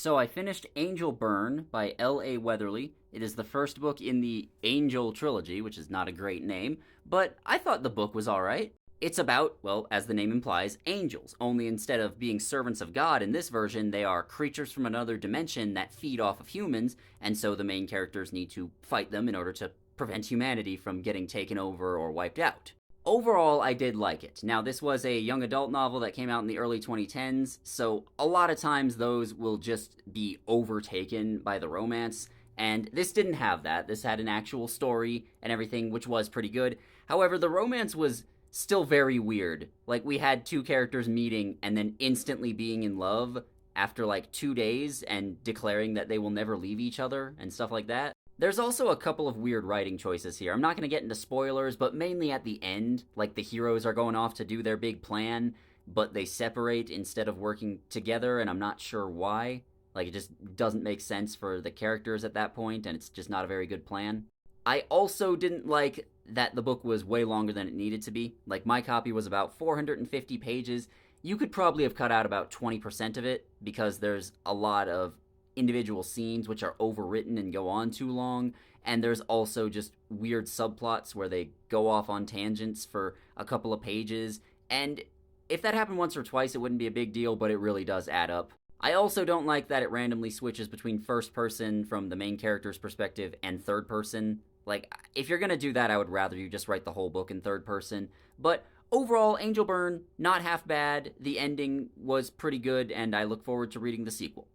So I finished Angel Burn by L.A. Weatherly. It is the first book in the Angel trilogy, which is not a great name, but I thought the book was alright. It's about, well, as the name implies, angels, only instead of being servants of God in this version, they are creatures from another dimension that feed off of humans, and so the main characters need to fight them in order to prevent humanity from getting taken over or wiped out. Overall, I did like it. Now, this was a young adult novel that came out in the early 2010s, so a lot of times those will just be overtaken by the romance, and this didn't have that. This had an actual story and everything, which was pretty good. However, the romance was still very weird. Like, we had two characters meeting and then instantly being in love after like 2 days and declaring that they will never leave each other and stuff like that. There's also a couple of weird writing choices here. I'm not going to get into spoilers, but mainly at the end, like the heroes are going off to do their big plan, but they separate instead of working together, and I'm not sure why. Like, it just doesn't make sense for the characters at that point, and it's just not a very good plan. I also didn't like that the book was way longer than it needed to be. Like, my copy was about 450 pages. You could probably have cut out about 20% of it because there's a lot of individual scenes which are overwritten and go on too long, and there's also just weird subplots where they go off on tangents for a couple of pages, and if that happened once or twice it wouldn't be a big deal, but it really does add up. I also don't like that it randomly switches between first person from the main character's perspective and third person. Like, if you're gonna do that, I would rather you just write the whole book in third person. But overall, Angel Burn, not half bad. The ending was pretty good, and I look forward to reading the sequel.